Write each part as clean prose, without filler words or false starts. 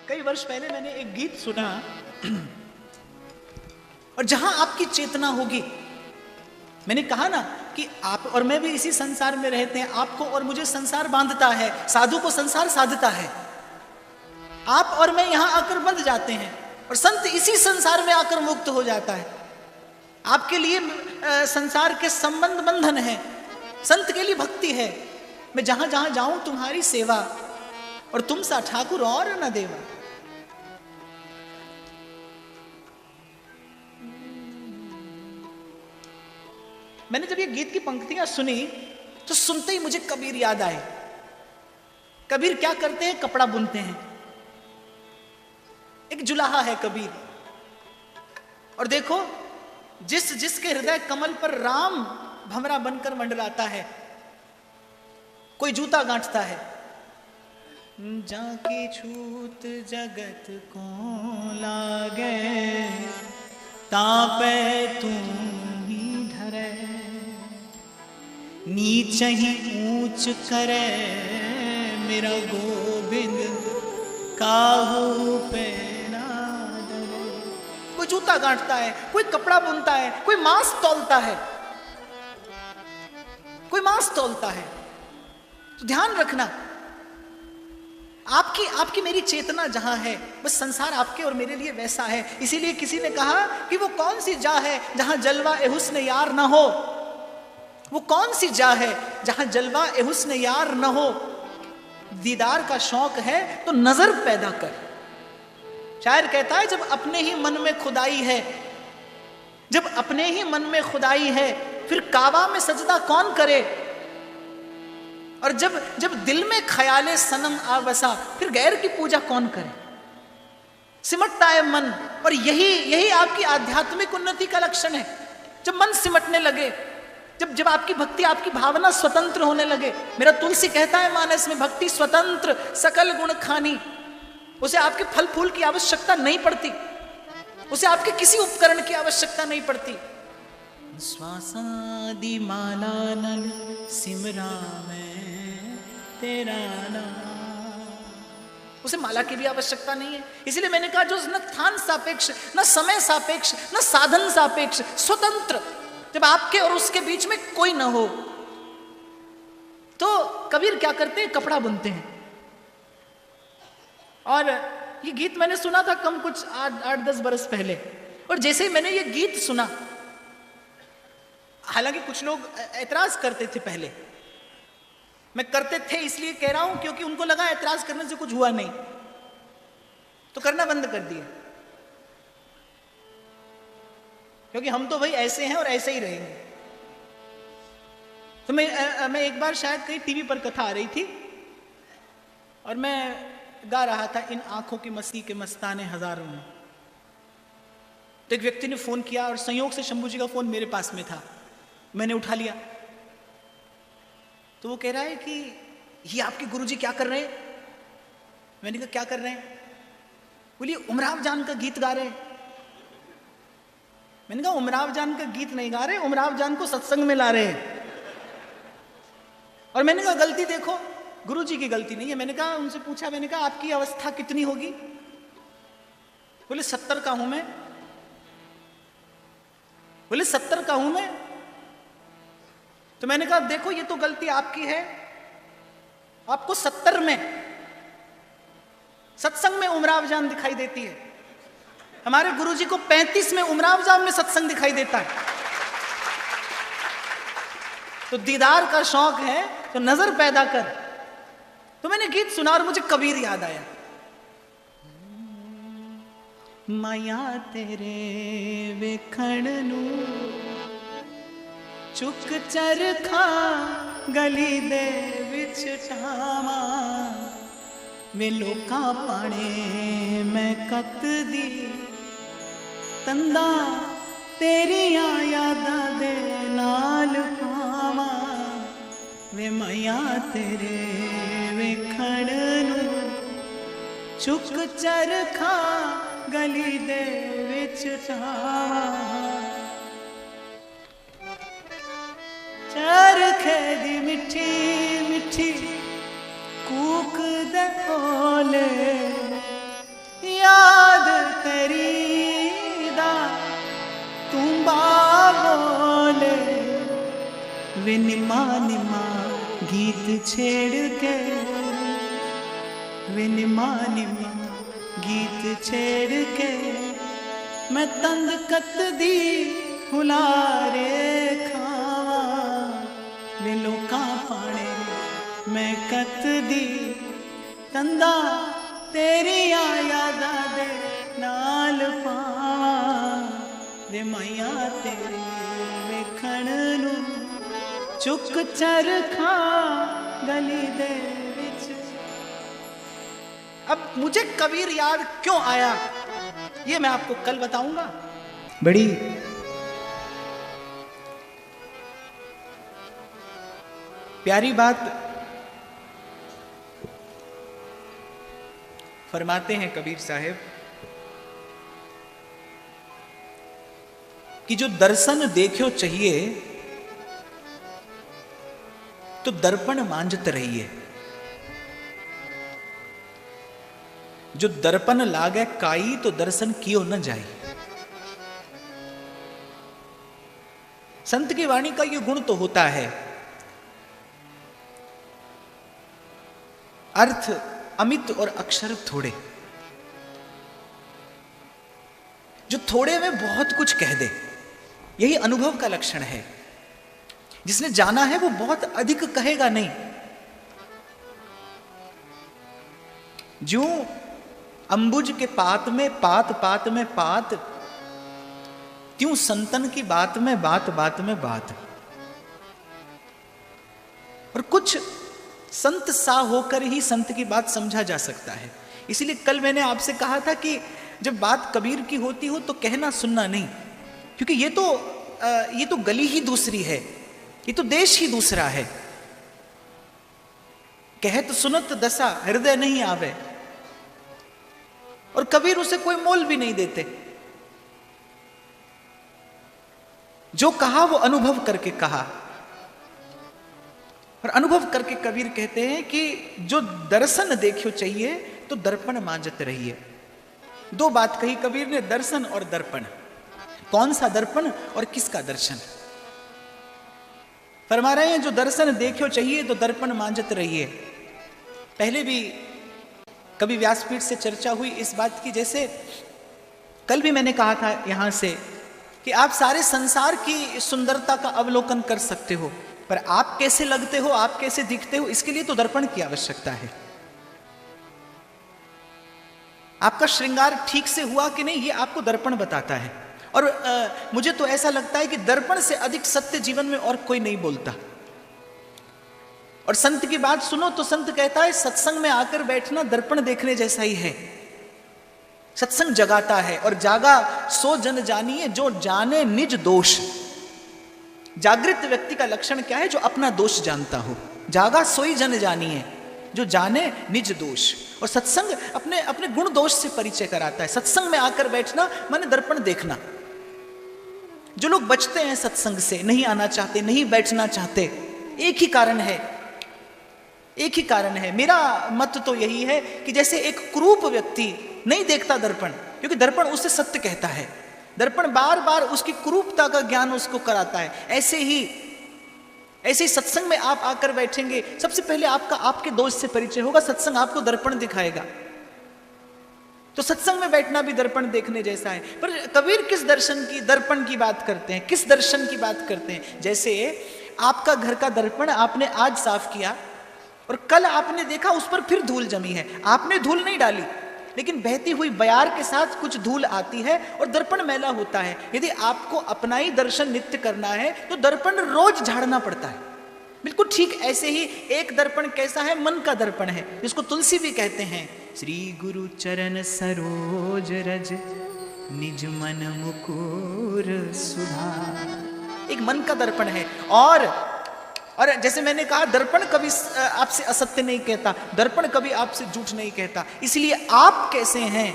कई वर्ष पहले मैंने एक गीत सुना, और जहां आपकी चेतना होगी, मैंने कहा ना कि आप और मैं भी इसी संसार में रहते हैं, आपको और मुझे संसार बांधता है, साधु को संसार साधता है। आप और मैं यहां आकर बंध जाते हैं और संत इसी संसार में आकर मुक्त हो जाता है। आपके लिए संसार के संबंध बंधन है, संत के लिए भक्ति है। मैं जहां जहां जाऊं तुम्हारी सेवा, और तुम सा ठाकुर और न देवा। मैंने जब ये गीत की पंक्तियां सुनी तो सुनते ही मुझे कबीर याद आए। कबीर क्या करते हैं? कपड़ा बुनते हैं। एक जुलाहा है कबीर। और देखो, जिसके हृदय कमल पर राम भमरा बनकर मंडराता है, कोई जूता गांठता है, जाकी छूत जगत को लागे, तापे तुम ही धरे, नीच ही ऊंच करे, मेरा गोविंद काहू पे ना डरे। कोई जूता गांठता है, कोई कपड़ा बुनता है, कोई मांस तौलता है, कोई मांस तौलता है। तो ध्यान रखना, आपकी मेरी चेतना जहां है, बस संसार आपके और मेरे लिए वैसा है। इसीलिए किसी ने कहा कि वो कौन सी जा है जहां जलवा ए हुस्न यार ना हो। वो कौन सी जा है जहां जलवा ए हुस्न यार ना हो। दीदार का शौक है तो नजर पैदा कर। शायर कहता है, जब अपने ही मन में खुदाई है, जब अपने ही मन में खुदाई है, फिर काबा में सजदा कौन करे। और जब दिल में ख्याले सनम आ बसा, फिर गैर की पूजा कौन करे। सिमटता है मन, और यही आपकी आध्यात्मिक उन्नति का लक्षण है। जब मन सिमटने लगे, जब आपकी भक्ति, आपकी भावना स्वतंत्र होने लगे। मेरा तुलसी कहता है मानस में, भक्ति स्वतंत्र सकल गुण खानी। उसे आपके फल फूल की आवश्यकता नहीं पड़ती, उसे आपके किसी उपकरण की आवश्यकता नहीं पड़ती। श्वासादि माला नन सिमरा में तेरा नाम, उसे माला की भी आवश्यकता नहीं है। इसलिए मैंने कहा, जो न स्थान सापेक्ष, न समय सापेक्ष, न साधन सापेक्ष, स्वतंत्र, जब आपके और उसके बीच में कोई ना हो। तो कबीर क्या करते हैं? कपड़ा बुनते हैं। और ये गीत मैंने सुना था कम कुछ 8-10 बरस पहले, और जैसे ही मैंने ये गीत सुना, हालांकि कुछ लोग ऐतराज करते थे पहले, मैं करते थे इसलिए कह रहा हूं क्योंकि उनको लगा ऐतराज करने से कुछ हुआ नहीं, तो करना बंद कर दिए। क्योंकि हम तो भाई ऐसे हैं और ऐसे ही रहेंगे। तो मैं एक बार शायद कहीं टीवी पर कथा आ रही थी, और मैं गा रहा था, इन आंखों की मस्ती के मस्ताने हजारों में। तो एक व्यक्ति ने फोन किया, और संयोग से शंभू जी का फोन मेरे पास में था। मैंने उठा लिया, तो वो कह रहा है कि ये आपके गुरुजी क्या कर रहे हैं। मैंने कहा, क्या कर रहे हैं? बोलिए, उमराव जान का गीत गा रहे हैं। मैंने कहा, उमराव जान का गीत नहीं गा रहे, उमराव जान को सत्संग में ला रहे हैं। और मैंने कहा, गलती देखो, गुरुजी की गलती नहीं है। मैंने कहा, उनसे पूछा, मैंने कहा, आपकी अवस्था कितनी होगी? बोले 70 का हूं मैं। बोले 70 का हूं मैं। तो मैंने कहा, देखो, ये तो गलती आपकी है। आपको 70 में सत्संग में उमराव जान दिखाई देती है। हमारे गुरुजी को 35 में उमराव जान में सत्संग दिखाई देता है। तो दीदार का शौक है तो नजर पैदा कर। तो मैंने गीत सुना और मुझे कबीर याद आया। माया तेरे वेखण नू चुक चरखा गली दे विच छावा, वे लोका पाने मैं कत दी, तंदा तेरिया यादा दे नाल पावा, वे माया तेरे वेखण नू चुक चरखा गली दे विच छावा, चरखे दी मिठी मिठी कूक दे ओले, वे निमा निमा गीत छेड़ के, वे निमा निमा गीत छेड़ के, मैं तंद कत दी हुलारे खावा, वे लोका पाने मैं कत दी तंदा तेरी यादा दे नाल पावा, वे मैया तेरे वेखण नू चुक चरखा गली दे विच। अब मुझे कबीर याद क्यों आया ये मैं आपको कल बताऊंगा। बड़ी प्यारी बात फरमाते हैं कबीर साहब कि जो दर्शन देखो चाहिए तो दर्पण मांझत रहिए, जो दर्पण लागे काई तो दर्शन कियो न जाई। संत की वाणी का ये गुण तो होता है, अर्थ अमित और अक्षर थोड़े, जो थोड़े में बहुत कुछ कह दे, यही अनुभव का लक्षण है। जिसने जाना है वो बहुत अधिक कहेगा नहीं। जो अंबुज के पात में पात पात में पात, त्यों संतन की बात में बात बात में बात। और कुछ संत सा होकर ही संत की बात समझा जा सकता है। इसीलिए कल मैंने आपसे कहा था कि जब बात कबीर की होती हो तो कहना सुनना नहीं, क्योंकि ये तो गली ही दूसरी है, ये तो देश ही दूसरा है। कहत सुनत दशा हृदय नहीं आवे, और कबीर उसे कोई मोल भी नहीं देते। जो कहा वो अनुभव करके कहा, और अनुभव करके कबीर कहते हैं कि जो दर्शन देखो चाहिए तो दर्पण मांझत रहिए। दो बात कही कबीर ने, दर्शन और दर्पण। कौन सा दर्पण और किसका दर्शन? फरमा रहे हैं जो दर्शन देखो चाहिए तो दर्पण मांझत रहिए। पहले भी कभी व्यासपीठ से चर्चा हुई इस बात की, जैसे कल भी मैंने कहा था यहां से कि आप सारे संसार की सुंदरता का अवलोकन कर सकते हो, पर आप कैसे लगते हो, आप कैसे दिखते हो, इसके लिए तो दर्पण की आवश्यकता है। आपका श्रृंगार ठीक से हुआ कि नहीं, ये आपको दर्पण बताता है। और मुझे तो ऐसा लगता है कि दर्पण से अधिक सत्य जीवन में और कोई नहीं बोलता। और संत की बात सुनो तो संत कहता है सत्संग में आकर बैठना दर्पण देखने जैसा ही है। सत्संग जगाता है, और जागा सो जन जानिए जो जाने निज दोष। जागृत व्यक्ति का लक्षण क्या है? जो अपना दोष जानता हो। जागा सोई जन जानिए जो जाने निज दोष। और सत्संग अपने अपने गुण दोष से परिचय कराता है। सत्संग में आकर बैठना माने दर्पण देखना। जो लोग बचते हैं सत्संग से, नहीं आना चाहते, नहीं बैठना चाहते, एक ही कारण है, एक ही कारण है। मेरा मत तो यही है कि जैसे एक कुरूप व्यक्ति नहीं देखता दर्पण, क्योंकि दर्पण उससे सत्य कहता है, दर्पण बार बार उसकी कुरूपता का ज्ञान उसको कराता है, ऐसे ही सत्संग में आप आकर बैठेंगे, सबसे पहले आपके दोष से परिचय होगा, सत्संग आपको दर्पण दिखाएगा। तो सत्संग में बैठना भी दर्पण देखने जैसा है। पर कबीर किस दर्पण की बात करते हैं, किस दर्शन की बात करते हैं? जैसे आपका घर का दर्पण आपने आज साफ किया और कल आपने देखा उस पर फिर धूल जमी है। आपने धूल नहीं डाली, लेकिन बहती हुई बयार के साथ कुछ धूल आती है और दर्पण मैला होता है। यदि आपको अपना ही दर्शन नित्य करना है तो दर्पण रोज झाड़ना पड़ता है। बिल्कुल ठीक ऐसे ही एक दर्पण कैसा है? मन का दर्पण है, जिसको तुलसी भी कहते हैं, श्री गुरु चरण सरोज रज निज मन मुकुर सुधा। एक मन का दर्पण है। और जैसे मैंने कहा, दर्पण कभी आपसे असत्य नहीं कहता, दर्पण कभी आपसे झूठ नहीं कहता। इसलिए आप कैसे हैं?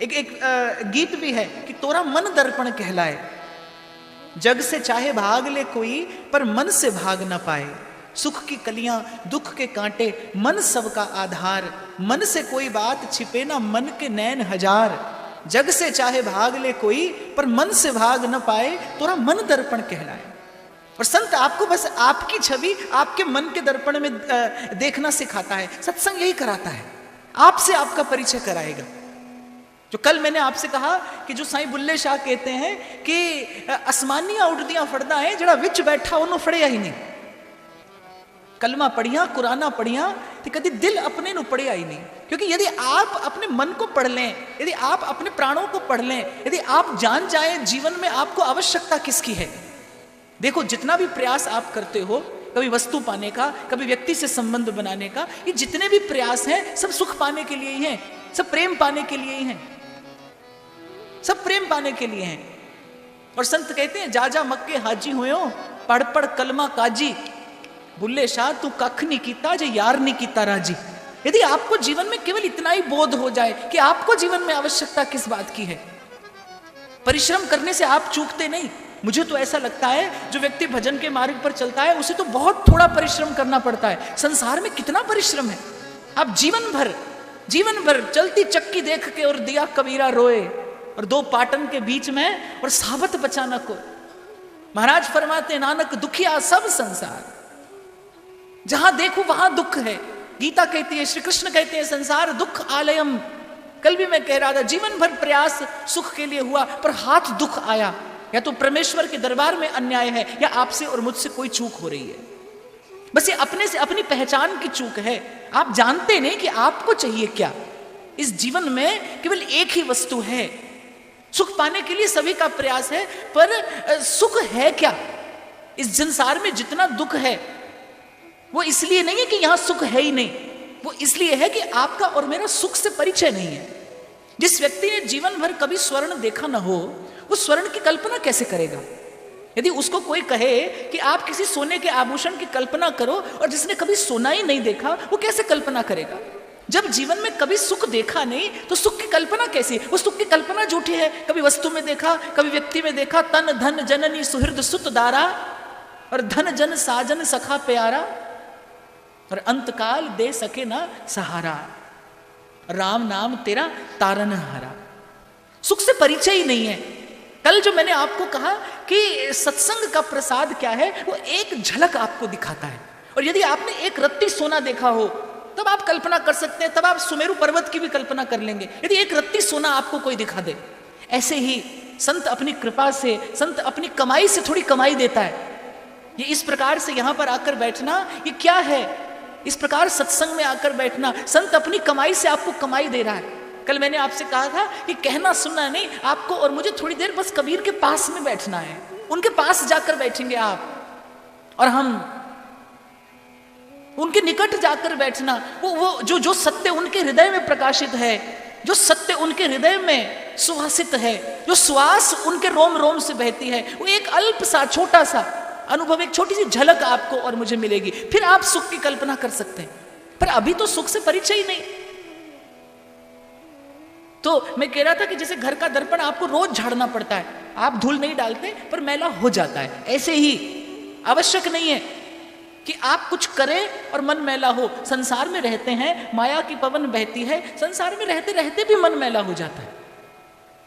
एक गीत भी है कि तोरा मन दर्पण कहलाए, जग से चाहे भाग ले कोई पर मन से भाग न पाए। सुख की कलियां दुख के कांटे मन सबका आधार, मन से कोई बात छिपे ना मन के नैन हजार। जग से चाहे भाग ले कोई पर मन से भाग न पाए, तोरा मन दर्पण कहलाए। और संत आपको बस आपकी छवि आपके मन के दर्पण में देखना सिखाता है। सत्संग यही कराता है, आपसे आपका परिचय कराएगा। जो कल मैंने आपसे कहा कि जो साईं बुल्ले शाह कहते हैं कि आसमानियां उड़दियां फड़दा है, जड़ा विच बैठा उन्होंने फड़िया ही नहीं। कलमा पढ़िया, कुराना पढ़िया, तो कभी दिल अपने नु पढ़िया ही नहीं। क्योंकि यदि आप अपने मन को पढ़ लें, यदि आप अपने प्राणों को पढ़ लें, यदि आप जान जाएं जीवन में आपको आवश्यकता किसकी है। देखो, जितना भी प्रयास आप करते हो, कभी वस्तु पाने का, कभी व्यक्ति से संबंध बनाने का, ये जितने भी प्रयास हैं सब सुख पाने के लिए ही हैं, सब प्रेम पाने के लिए ही हैं, सब प्रेम पाने के लिए हैं। और संत कहते हैं, जा जा मक्के हाजी हुयो, पढ़ पढ़ कलमा काजी, बुल्ले शाह तू कख नहीं कीता जे यार नहीं कीता राजी। यदि आपको जीवन में केवल इतना ही बोध हो जाए कि आपको जीवन में आवश्यकता किस बात की है, परिश्रम करने से आप चूकते नहीं। मुझे तो ऐसा लगता है जो व्यक्ति भजन के मार्ग पर चलता है उसे तो बहुत थोड़ा परिश्रम करना पड़ता है। संसार में कितना परिश्रम है। आप जीवन भर चलती चक्की देख के और दिया कबीरा रोए, और दो पाटन के बीच में और साबत बचाना को। महाराज फरमाते, नानक दुखिया सब संसार, जहां देखो वहां दुख है। गीता कहती है, श्री कृष्ण कहते हैं, संसार दुख आलयम। कल भी मैं कह रहा था, जीवन भर प्रयास सुख के लिए हुआ पर हाथ दुख आया। या तो परमेश्वर के दरबार में अन्याय है, या आपसे और मुझसे कोई चूक हो रही है। बस ये अपने से अपनी पहचान की चूक है। आप जानते नहीं कि आपको चाहिए क्या। इस जीवन में केवल एक ही वस्तु है, सुख पाने के लिए सभी का प्रयास है, पर सुख है क्या। इस संसार में जितना दुख है वो इसलिए नहीं है कि यहां सुख है ही नहीं, वो इसलिए है कि आपका और मेरा सुख से परिचय नहीं है। जिस व्यक्ति ने जीवन भर कभी स्वर्ण देखा ना हो, वो स्वर्ण की कल्पना कैसे करेगा। यदि उसको कोई कहे कि आप किसी सोने के आभूषण की कल्पना करो, और जिसने कभी सोना ही नहीं देखा वो कैसे कल्पना करेगा। जब जीवन में कभी सुख देखा नहीं तो सुख की कल्पना कैसी। वो सुख की कल्पना झूठी है। कभी वस्तु में देखा, कभी व्यक्ति में देखा, तन धन जननी सुहृद सुत दारा, और धन जन साजन सखा प्यारा, और अंतकाल दे सके ना सहारा, राम नाम तेरा तारन हारा। सुख से परिचय ही नहीं है। कल जो मैंने आपको कहा कि सत्संग का प्रसाद क्या है, वो एक झलक आपको दिखाता है। और यदि आपने एक रत्ती सोना देखा हो तब आप कल्पना कर सकते हैं, तब आप सुमेरु पर्वत की भी कल्पना कर लेंगे, यदि एक रत्ती सोना आपको कोई दिखा दे। ऐसे ही संत अपनी कृपा से, संत अपनी कमाई से थोड़ी कमाई देता है। ये इस प्रकार से यहां पर आकर बैठना, ये क्या है। इस प्रकार सत्संग में आकर बैठना, संत अपनी कमाई से आपको कमाई दे रहा है। कल मैंने आपसे कहा था कि कहना सुनना नहीं, आपको और मुझे थोड़ी देर बस कबीर के पास में बैठना है। उनके पास जाकर बैठेंगे आप और हम, उनके निकट जाकर बैठना। वो जो सत्य उनके हृदय में प्रकाशित है, जो सत्य उनके हृदय में सुवासित है, जो श्वास उनके रोम रोम से बहती है, वो एक अल्प सा छोटा सा अनुभव, एक छोटी सी झलक आपको और मुझे मिलेगी। फिर आप सुख की कल्पना कर सकते हैं, पर अभी तो सुख से परिचय ही नहीं। तो मैं कह रहा था कि जैसे घर का दर्पण आपको रोज झाड़ना पड़ता है, आप धूल नहीं डालते पर मैला हो जाता है, ऐसे ही आवश्यक नहीं है कि आप कुछ करें और मन मैला हो। संसार में रहते हैं, माया की पवन बहती है, संसार में रहते रहते भी मन मैला हो जाता है।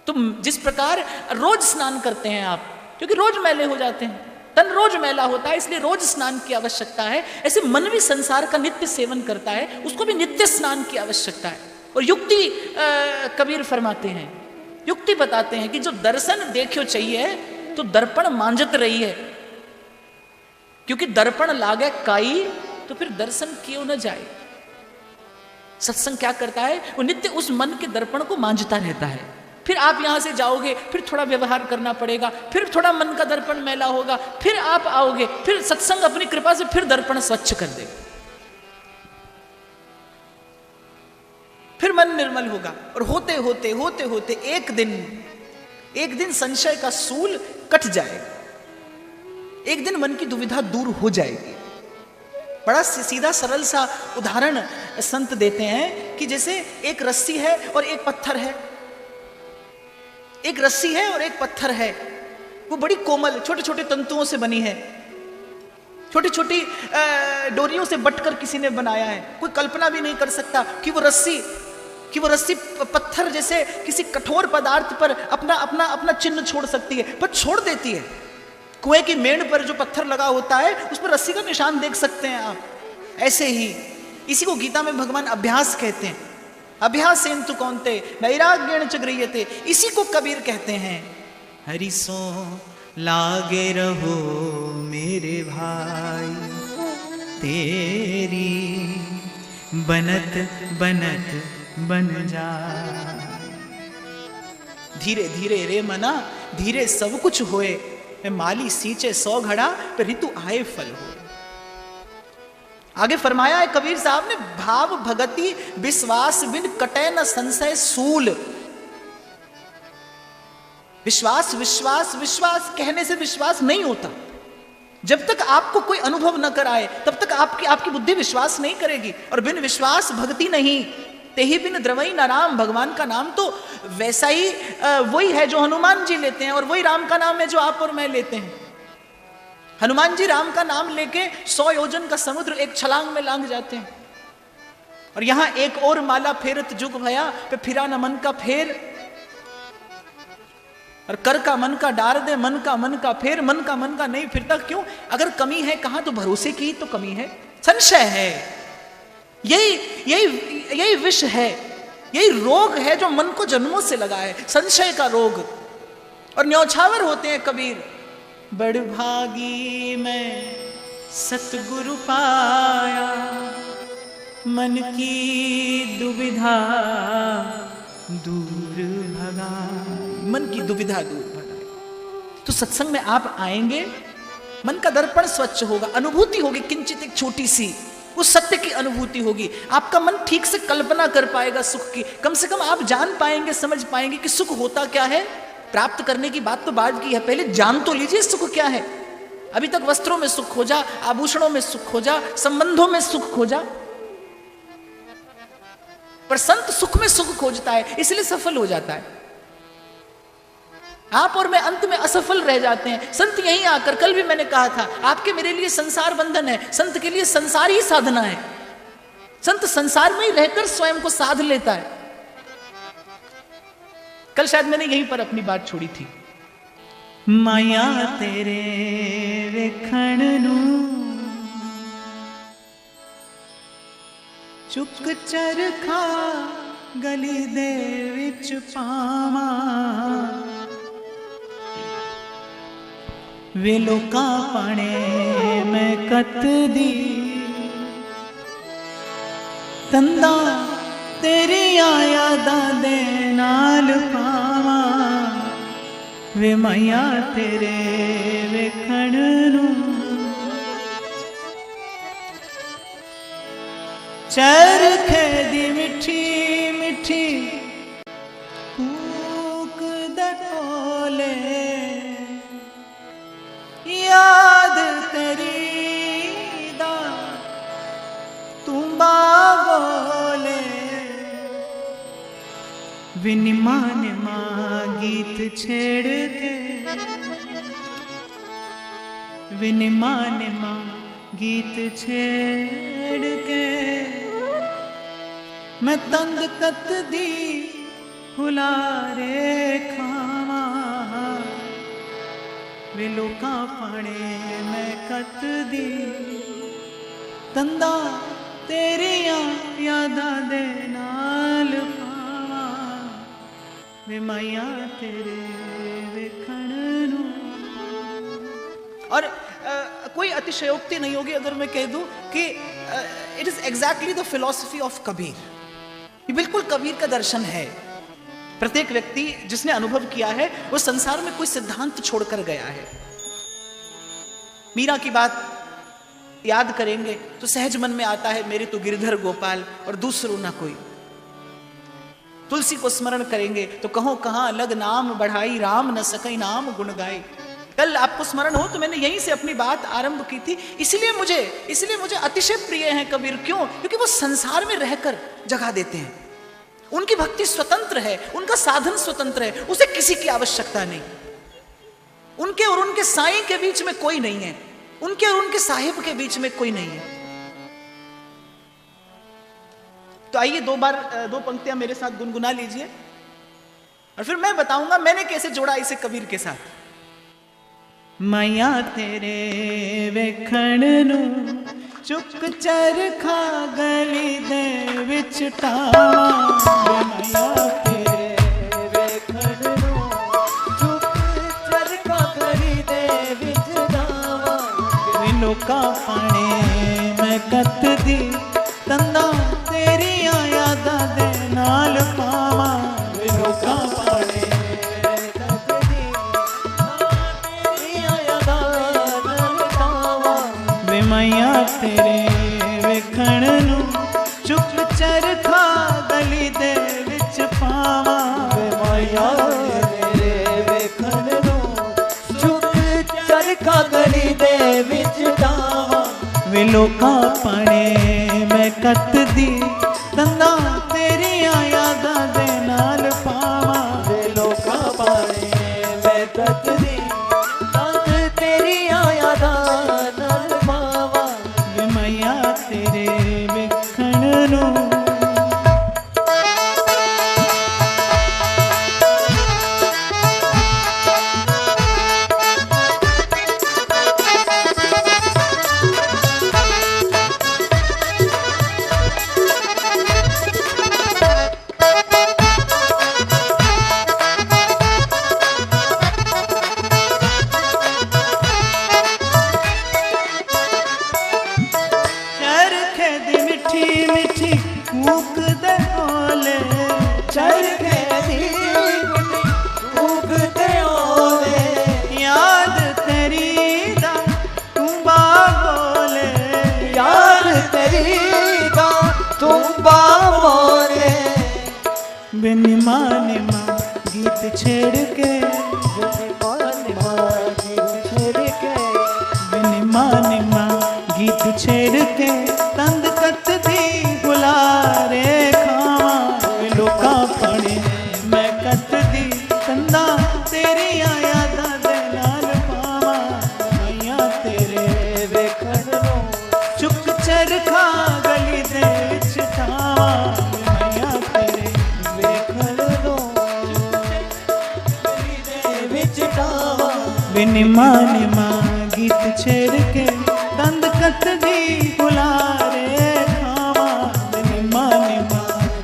तो जिस प्रकार रोज स्नान करते हैं आप, क्योंकि रोज मैले हो जाते हैं, तन रोज मैला होता है, इसलिए रोज स्नान की आवश्यकता है। ऐसे मन भी संसार का नित्य सेवन करता है, उसको भी नित्य स्नान की आवश्यकता है। और युक्ति कबीर फरमाते हैं, युक्ति बताते हैं कि जो दर्शन देखो चाहिए तो दर्पण मांजत रही है, क्योंकि दर्पण लागे काई तो फिर दर्शन क्यों न जाए। सत्संग क्या करता है, वो नित्य उस मन के दर्पण को मांजता रहता है। फिर आप यहां से जाओगे, फिर थोड़ा व्यवहार करना पड़ेगा, फिर थोड़ा मन का दर्पण मैला होगा, फिर आप आओगे, फिर सत्संग अपनी कृपा से फिर दर्पण स्वच्छ कर देगा, फिर मन निर्मल होगा। और होते होते होते होते एक दिन संशय का सूल कट जाएगा, एक दिन मन की दुविधा दूर हो जाएगी। बड़ा सीधा सरल सा उदाहरण संत देते हैं कि जैसे एक रस्सी है और एक पत्थर है, एक रस्सी है और एक पत्थर है, वो बड़ी कोमल छोटे छोटे तंतुओं से बनी है, छोटी छोटी डोरियों से बटकर किसी ने बनाया है। कोई कल्पना भी नहीं कर सकता कि वो रस्सी पत्थर जैसे किसी कठोर पदार्थ पर अपना चिन्ह छोड़ सकती है, पर छोड़ देती है। कुएं की मेड़ पर जो पत्थर लगा होता है उस पर रस्सी का निशान देख सकते हैं आप। ऐसे ही इसी को गीता में भगवान अभ्यास कहते हैं। अभ्यासेन तु कौन्ते वैराग्येण च गृह्यते, इसी को कबीर कहते हैं। हरि सो लागे रहो मेरे भाई, तेरी बनत बनत बन जा। धीरे धीरे रे मना, धीरे सब कुछ होए, माली सींचे 100 घड़ा पे ऋतु आए फल हो। आगे फरमाया है कबीर साहब ने, भाव भगति विश्वास बिन कटे न संशय सूल। विश्वास विश्वास विश्वास कहने से विश्वास नहीं होता। जब तक आपको कोई अनुभव न कराए तब तक आपकी बुद्धि विश्वास नहीं करेगी। और बिन विश्वास भक्ति नहीं, तेहि बिन द्रवई न राम। भगवान का नाम तो वैसा ही वही है जो हनुमान जी लेते हैं, और वही राम का नाम है जो आप और मैं लेते हैं। हनुमान जी राम का नाम लेके 100 योजन का समुद्र एक छलांग में लांग जाते हैं। और यहां एक और माला फेरत जुग भया, पे फिरा न मन का फेर। और कर का मन का डार दे, मन का फेर, मन का नहीं फिरता। क्यों? अगर कमी है कहां, तो भरोसे की तो कमी है, संशय है। यही विष है, यही रोग है जो मन को जन्मों से लगा है, संशय का रोग। और न्यौछावर होते हैं कबीर, बड़ भागी मैं सतगुरु पाया, मन की दुविधा दूर भगा। मन की दुविधा दूर भगा। तो सत्संग में आप आएंगे, मन का दर्पण स्वच्छ होगा, अनुभूति होगी किंचित एक छोटी सी, उस सत्य की अनुभूति होगी। आपका मन ठीक से कल्पना कर पाएगा सुख की। कम से कम आप जान पाएंगे, समझ पाएंगे कि सुख होता क्या है। प्राप्त करने की बात तो बाद की है, पहले जान तो लीजिए सुख क्या है। अभी तक वस्त्रों में सुख खोजा, आभूषणों में सुख खोजा, संबंधों में सुख खोजा, पर संत सुख में सुख खोजता है, इसलिए सफल हो जाता है। आप और मैं अंत में असफल रह जाते हैं। संत यहीं आकर, कल भी मैंने कहा था, आपके मेरे लिए संसार बंधन है, संत के लिए संसार ही साधना है। संत संसार में ही रहकर स्वयं को साध लेता है। कल शायद मैंने यहीं पर अपनी बात छोड़ी थी। माया तेरे वेखण नू चुक चरखा गली दे विच पावा, वे लोका पाने मैं कत दी, तंदा तेरी यादा दे नाल पावा, वे माया तेरे वेखण नू चरखे दी मिठी मिठी कूक दटोले, याद तेरी दा तुम्बा बोले, विनिमा निमा गीत छेड़ के, विनिमा निमा गीत छेड़ के, मैं तंग कत दी हुलारे खावा, वे लोका पाने मैं कत दी, तंदा तेरिया यादा दे नाल पावा, वे माया तेरे वेखण नू। और कोई अतिशयोक्ति नहीं होगी अगर मैं कह दूं कि it is exactly the philosophy of Kabir. ये बिल्कुल कबीर का दर्शन है। प्रत्येक व्यक्ति जिसने अनुभव किया है वो संसार में कोई सिद्धांत छोड़कर गया है। मीरा की बात याद करेंगे तो सहज मन में आता है, मेरे तो गिरधर गोपाल और दूसरों ना कोई। तुलसी को स्मरण करेंगे तो कहो कहां अलग नाम बढ़ाई, राम न सकई नाम गुण गाई। कल आपको स्मरण हो तो मैंने यहीं से अपनी बात आरंभ की थी। इसलिए मुझे अतिशय प्रिय हैं कबीर। क्यों? क्योंकि वो संसार में रहकर जगा देते हैं। उनकी भक्ति स्वतंत्र है, उनका साधन स्वतंत्र है, उसे किसी की आवश्यकता नहीं। उनके और उनके साईं के बीच में कोई नहीं है, उनके और उनके साहिब के बीच में कोई नहीं है। तो आइए दो पंक्तियां मेरे साथ गुनगुना लीजिए और फिर मैं बताऊंगा मैंने कैसे जोड़ा इसे कबीर के साथ। मैया तेरे वेखण नू चुक चरखा गली दे विच टावां। मैया तेरे वेखण नू चुक चरखा गली दे विच टावां। लोकां पाने मैं कतदी तंदा तेरियां यादां दे नाल पावां। लोकां पाने मैया तेरे वेखण नू चुक चरखा गली दे विच पावां। मैया तेरे वेखण नू चुक चरखा गली दे विच टावां। वे लोकां पाने मैं कतदी तंदा तेरियां यादां दे नाल पावां। वे लोकां पाने मैं कतदी तंद तेरियां यादां तेरे वेखण नू। निमा निमा गीत छेड़ के निमा निमा गीत छेड़ के तंद कतदी गुलारे खावां। लोकां पड़े मैं कतदी तंदा तेरियां यादां दे नाल पावां। मैया तेरे वेखण नू चुक चरखा गली दे विच टावां। मैया तेरे निमा निमा गीत छेड़ के तंद कतदी गुलारे खावां। निमा निमा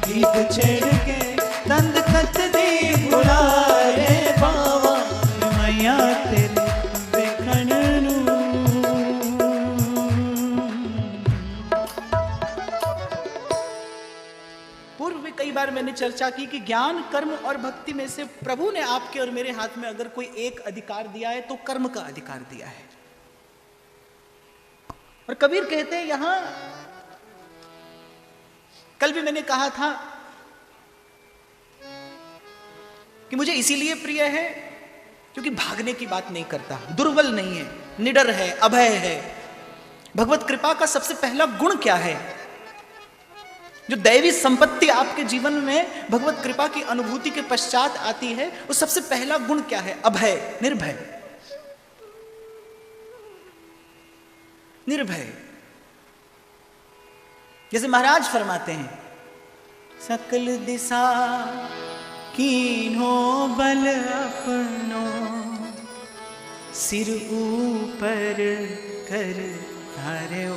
गीत छेड़ के तंद कतदी गुलारे पावां। मैया तेरे वेखण नू। पूर्व में कई बार मैंने चर्चा की कि ज्ञान, कर्म और भक्ति में से प्रभु ने आपके और मेरे हाथ में अगर कोई एक अधिकार दिया है तो कर्म का अधिकार दिया है। और कबीर कहते हैं यहां, कल भी मैंने कहा था कि मुझे इसीलिए प्रिय है क्योंकि भागने की बात नहीं करता, दुर्बल नहीं है, निडर है, अभय है। भगवत कृपा का सबसे पहला गुण क्या है? जो दैवी संपत्ति आपके जीवन में भगवत कृपा की अनुभूति के पश्चात आती है, वो सबसे पहला गुण क्या है? अभय, निर्भय। निर्भय। जैसे महाराज फरमाते हैं, सकल दिशा कीन्हो बल अपनो, सिर ऊपर कर धारे ओ।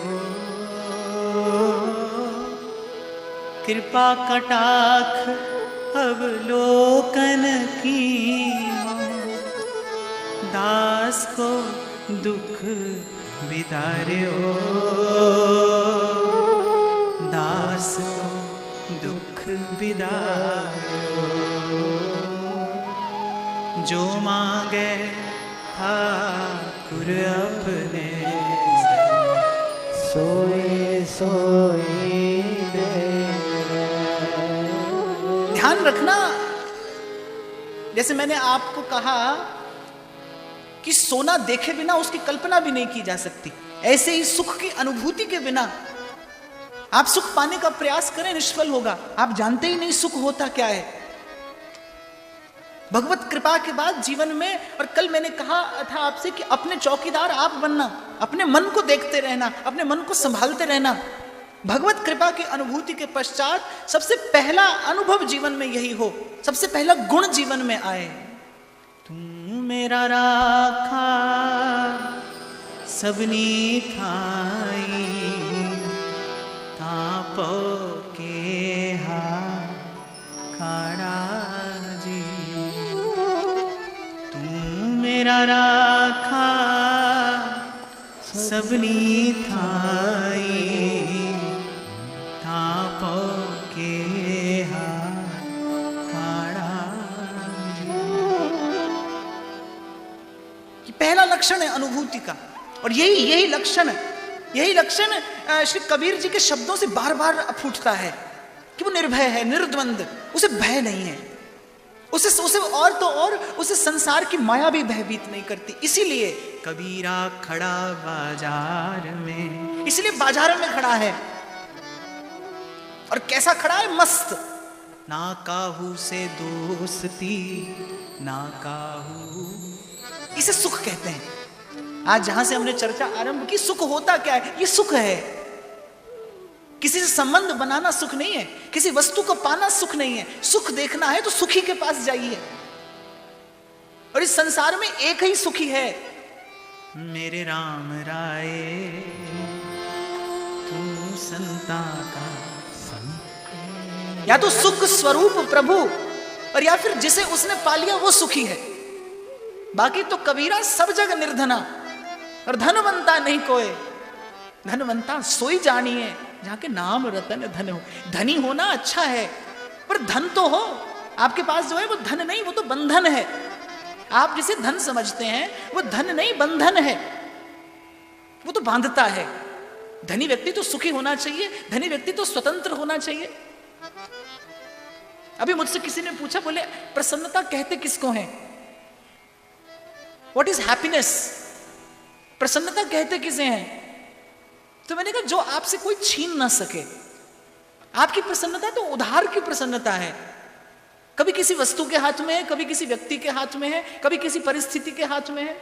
कृपा कटाक्ष अवलोकन कीन्हो, दास को दुख बिदारे ओ। दास को दुख बिदारे ओ। जो मांगे ठाकुर अपने, सोए सोए दे। ध्यान रखना, जैसे मैंने आपको कहा कि सोना देखे बिना उसकी कल्पना भी नहीं की जा सकती, ऐसे ही सुख की अनुभूति के बिना आप सुख पाने का प्रयास करें, निष्फल होगा। आप जानते ही नहीं सुख होता क्या है। भगवत कृपा के बाद जीवन में, और कल मैंने कहा था आपसे कि अपने चौकीदार आप बनना, अपने मन को देखते रहना, अपने मन को संभालते रहना। भगवत कृपा की अनुभूति के पश्चात सबसे पहला अनुभव जीवन में यही हो, सबसे पहला गुण जीवन में आए, तुम मेरा राखा सबनी थाई तापो के हा खाड़ा जी। तू मेरा राखा सबनी थाई तापो के हा खाड़ा जी। पहला लक्षण है अनुभूति का, और यही लक्षण श्री कबीर जी के शब्दों से बार बार फूटता है कि वो निर्भय है, निर्द्वंद, उसे भय नहीं है, उसे और तो और उसे संसार की माया भी भयभीत नहीं करती। इसीलिए कबीरा खड़ा बाजार में, इसलिए बाजार में खड़ा है। और कैसा खड़ा है? मस्त। ना काहू से दोस्ती ना काहू, इसे सुख कहते हैं। आज जहां से हमने चर्चा आरंभ की, सुख होता क्या है? ये सुख है। किसी से संबंध बनाना सुख नहीं है, किसी वस्तु को पाना सुख नहीं है। सुख देखना है तो सुखी के पास जाइए। और इस संसार में एक ही सुखी है, मेरे राम राय तू संता का संत। या तो सुख स्वरूप प्रभु, और या फिर जिसे उसने पा लिया वो सुखी है। बाकी तो कबीरा सब जगह निर्धना, और धनवंता नहीं कोई। धनवंता सोई जानिए जहां के नाम रतन धन हो। धनी होना अच्छा है, पर धन तो हो। आपके पास जो है वो धन नहीं, वो तो बंधन है। आप जिसे धन समझते हैं वो धन नहीं, बंधन है। वो तो बांधता है। धनी व्यक्ति तो सुखी होना चाहिए, धनी व्यक्ति तो स्वतंत्र होना चाहिए। अभी मुझसे किसी ने पूछा, बोले प्रसन्नता कहते किसको है? What is happiness? प्रसन्नता कहते किसे हैं? तो मैंने कहा जो आपसे कोई छीन ना सके। आपकी प्रसन्नता तो उधार की प्रसन्नता है। कभी किसी वस्तु के हाथ में है, कभी किसी व्यक्ति के हाथ में है, कभी किसी परिस्थिति के हाथ में है।